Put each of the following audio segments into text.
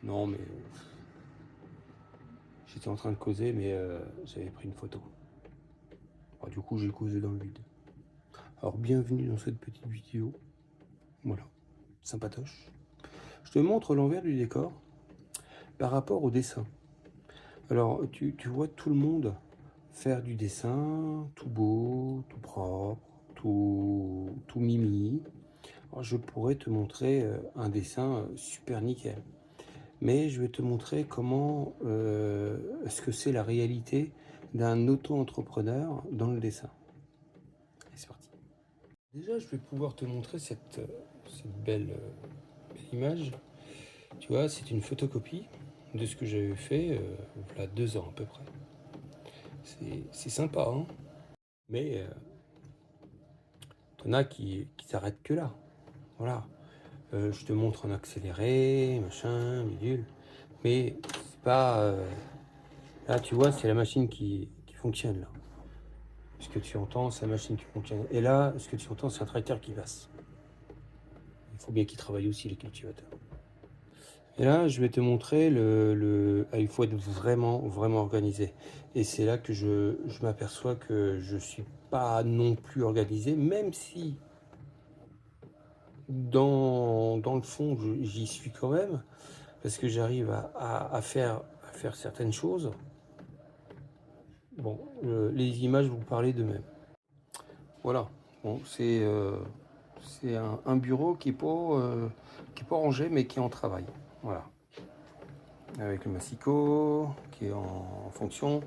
Non, mais j'étais en train de causer, mais j'avais pris une photo. Alors, du coup, j'ai causé dans le vide. Alors, bienvenue dans cette petite vidéo. Voilà, sympatoche. Je te montre l'envers du décor par rapport au dessin. Alors, tu vois tout le monde faire du dessin tout beau, tout propre, tout mimi. Alors, je pourrais te montrer un dessin super nickel. Mais je vais te montrer comment ce que c'est la réalité d'un auto-entrepreneur dans le dessin. Allez, c'est parti. Déjà, je vais pouvoir te montrer cette belle image. Tu vois, c'est une photocopie de ce que j'avais fait il y a 2 ans à peu près. C'est sympa, hein. Mais t'en as qui s'arrêtent que là. Voilà. Je te montre en accéléré, machin, bidule. Mais c'est pas... là, tu vois, c'est la machine qui fonctionne, là. Ce que tu entends, c'est la machine qui fonctionne. Et là, ce que tu entends, c'est un tracteur qui passe. Il faut bien qu'ils travaillent aussi, les cultivateurs. Et là, je vais te montrer il faut être vraiment, vraiment organisé. Et c'est là que je m'aperçois que je suis pas non plus organisé, même si dans le fond, j'y suis quand même, parce que j'arrive à faire certaines choses. Bon, les images vous parlez d'eux-mêmes. Voilà. Bon, c'est un bureau qui est pas rangé, mais qui est en travail. Voilà. Avec le massicot qui est en fonction.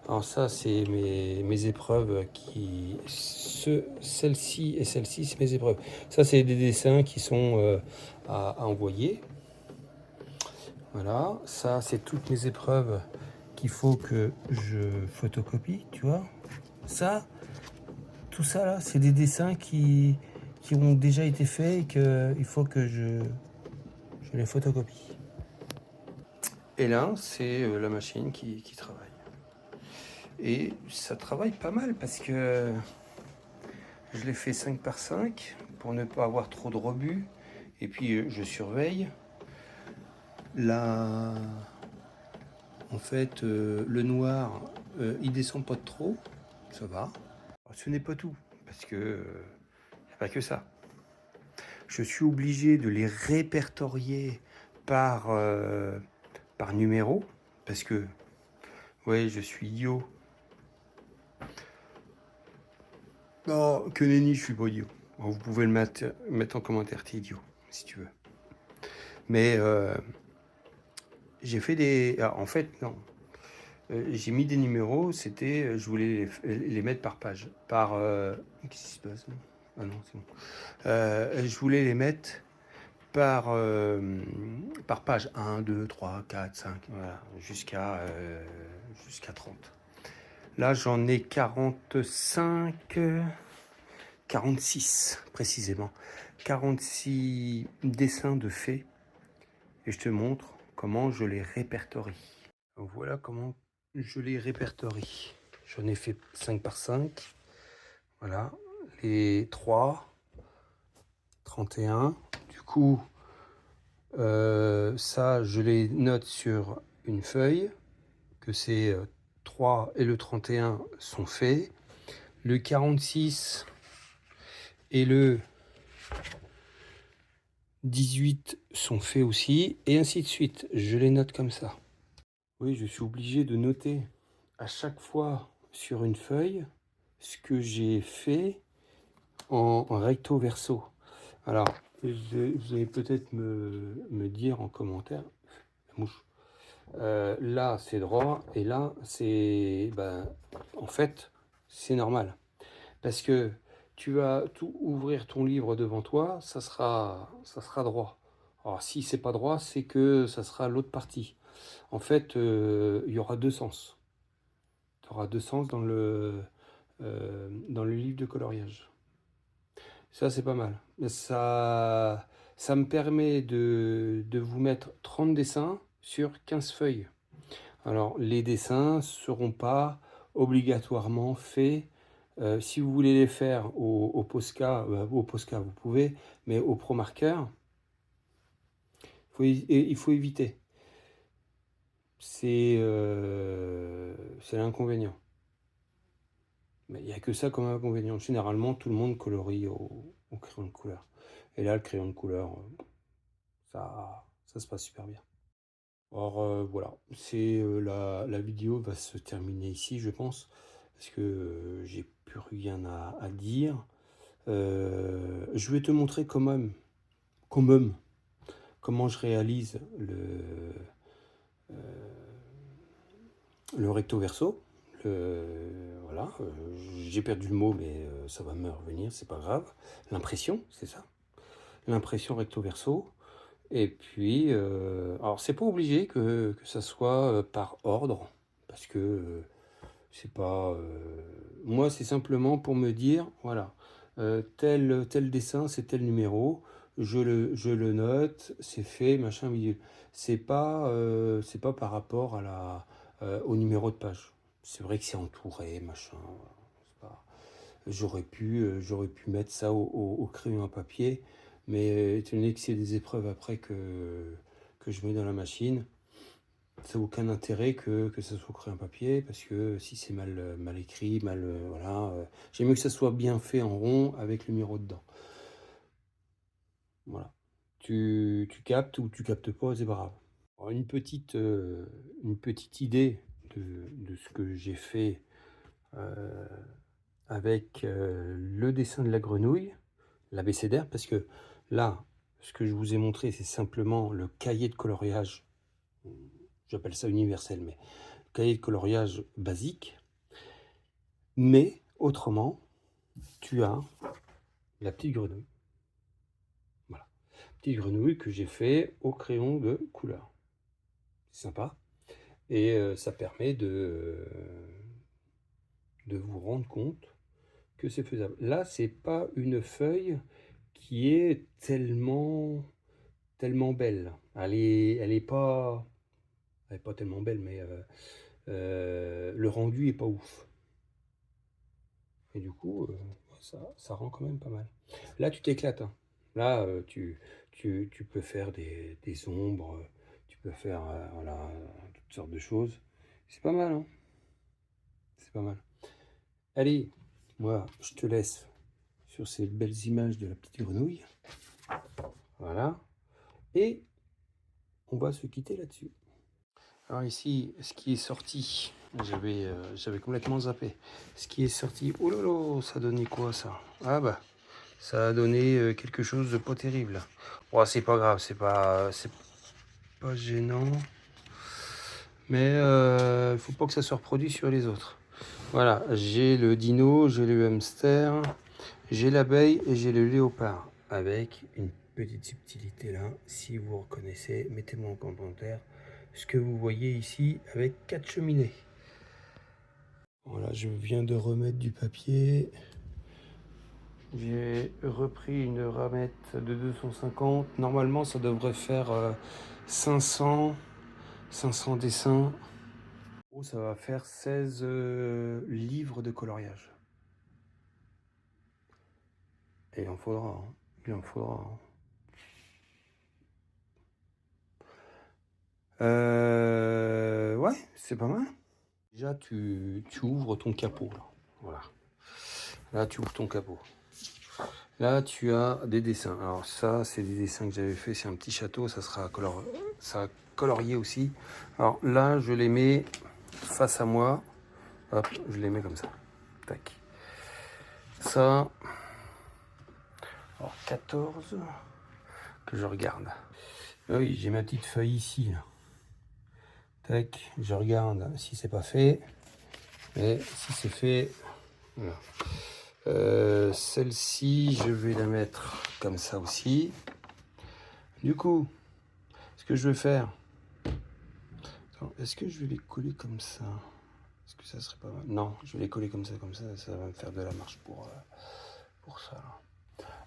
Alors ça, c'est mes épreuves celle-ci et celle-ci, c'est mes épreuves. Ça, c'est des dessins qui sont à envoyer. Voilà. Ça, c'est toutes mes épreuves qu'il faut que je photocopie, tu vois. Ça, tout ça là, c'est des dessins qui ont déjà été faits et qu'il faut que je les photocopie. Et là, c'est la machine qui travaille. Et ça travaille pas mal parce que je l'ai fait 5 par 5 pour ne pas avoir trop de rebut. Et puis je surveille. Là, en fait, le noir, il descend pas de trop. Ça va. Alors, ce n'est pas tout parce que n'y a pas que ça. Je suis obligé de les répertorier par numéro parce que, ouais, je suis idiot. Non, que nenni, je suis pas idiot. Bon, vous pouvez le mettre en commentaire, t'es idiot, si tu veux. Mais j'ai fait des... Ah, en fait, non. J'ai mis des numéros, c'était... je voulais les mettre par page. Qu'est-ce qui se passe? Ah non, c'est bon. Je voulais les mettre par page. 1, 2, 3, 4, 5, voilà, jusqu'à 30. Là, j'en ai 45... 46 précisément. 46 dessins de faits. Et je te montre comment je les répertorie. Donc voilà comment je les répertorie. J'en ai fait 5 par 5. Voilà. Les 3, 31. Du coup, ça, je les note sur une feuille. Que c'est 3 et le 31 sont faits. Le 46 et le 18 sont faits aussi, et ainsi de suite. Je les note comme ça. Oui, je suis obligé de noter à chaque fois sur une feuille ce que j'ai fait en recto verso. Alors, vous allez peut-être me dire en commentaire, la mouche, là c'est droit, et là c'est... en fait, c'est normal. Parce que tu vas tout ouvrir ton livre devant toi, ça sera droit. Alors si c'est pas droit, c'est que ça sera l'autre partie. En fait, il y aura deux sens. Tu auras deux sens dans le livre de coloriage. Ça, c'est pas mal. Ça me permet de vous mettre 30 dessins sur 15 feuilles. Alors, les dessins ne seront pas obligatoirement faits. Si vous voulez les faire au Posca, vous pouvez, mais au Pro Marker, il faut éviter. c'est l'inconvénient. Mais il n'y a que ça comme inconvénient. Généralement, tout le monde colorie au crayon de couleur. Et là, le crayon de couleur, ça se passe super bien. Or, voilà, la vidéo va se terminer ici, je pense, parce que j'ai plus rien à dire. Je vais te montrer comment je réalise le recto verso. Voilà, j'ai perdu le mot, mais ça va me revenir, c'est pas grave. L'impression, c'est ça. L'impression recto verso. Et puis, alors c'est pas obligé que ça soit par ordre, parce que c'est pas. Moi, c'est simplement pour me dire, voilà, tel dessin, c'est tel numéro, je le note, c'est fait, machin, milieu. C'est pas par rapport au numéro de page. C'est vrai que c'est entouré, machin. Voilà, c'est pas- j'aurais pu mettre ça au crayon à papier, mais étant donné que c'est des épreuves après que je mets dans la machine, ça n'a aucun intérêt que ça soit au crayon papier, parce que si c'est mal écrit, voilà, j'aime mieux que ça soit bien fait en rond avec le numéro dedans. Voilà. Tu captes ou tu captes pas, c'est pas grave. Alors, une petite idée de ce que j'ai fait avec le dessin de la grenouille, l'abécédaire, parce que là, ce que je vous ai montré, c'est simplement le cahier de coloriage, j'appelle ça universel, mais cahier de coloriage basique. Mais autrement, tu as la petite grenouille. Voilà. Petite grenouille que j'ai fait au crayon de couleur. C'est sympa. Et ça permet de vous rendre compte que c'est faisable. Là, c'est pas une feuille qui est tellement belle. Elle est pas tellement belle, mais le rendu est pas ouf. Et du coup, ça rend quand même pas mal. Là, tu t'éclates, hein. Là, tu peux faire des ombres, tu peux faire voilà, toutes sortes de choses. C'est pas mal, hein. C'est pas mal. Allez, moi, je te laisse sur ces belles images de la petite grenouille. Voilà. Et on va se quitter là-dessus. Alors ici, ce qui est sorti, j'avais complètement zappé. Ce qui est sorti, oh là là, ça donnait quoi ça? Ah bah, ça a donné quelque chose de pas terrible. Bon, c'est pas grave, c'est pas gênant. Mais il faut pas que ça se reproduise sur les autres. Voilà, j'ai le dino, j'ai le hamster, j'ai l'abeille et j'ai le léopard. Avec une petite subtilité là. Si vous reconnaissez, mettez-moi en commentaire ce que vous voyez ici avec 4 cheminées. Voilà, je viens de remettre du papier. J'ai repris une ramette de 250. Normalement, ça devrait faire 500 dessins. Oh, ça va faire 16 livres de coloriage. Et il en faudra, hein. Il en faudra, hein. Ouais, c'est pas mal. Déjà, tu ouvres ton capot, là. Voilà. Là, tu ouvres ton capot. Là, tu as des dessins. Alors ça, c'est des dessins que j'avais fait. C'est un petit château. Ça sera colorié aussi. Alors là, je les mets face à moi. Hop, je les mets comme ça. Tac. Ça. Alors 14. Que je regarde. Ah oui, j'ai ma petite feuille ici, là. Tac. Je regarde si c'est pas fait. Et si c'est fait. Voilà. Celle-ci, je vais la mettre comme ça aussi. Du coup, ce que je vais faire... Est-ce que je vais les coller comme ça? Est-ce que ça serait pas mal? Non, je vais les coller comme ça va me faire de la marche pour ça.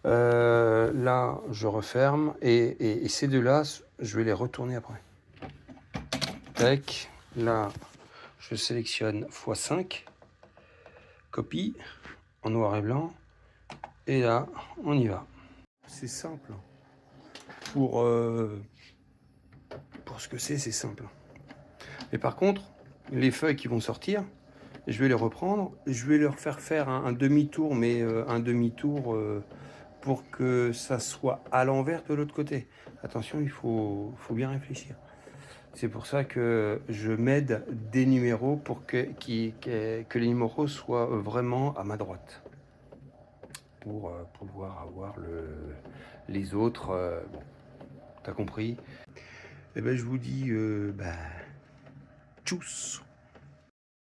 Là, je referme et ces deux-là, je vais les retourner après. Tac, là, je sélectionne x5, copie, en noir et blanc, et là, on y va. C'est simple. Pour ce que c'est simple. Et par contre, les feuilles qui vont sortir, je vais les reprendre, je vais leur faire un demi-tour, mais un demi-tour pour que ça soit à l'envers de l'autre côté. Attention, il faut bien réfléchir. C'est pour ça que je m'aide des numéros pour que les numéros soient vraiment à ma droite. Pour pouvoir avoir les autres. Bon, t'as compris? Eh ben, je vous dis, tchuss!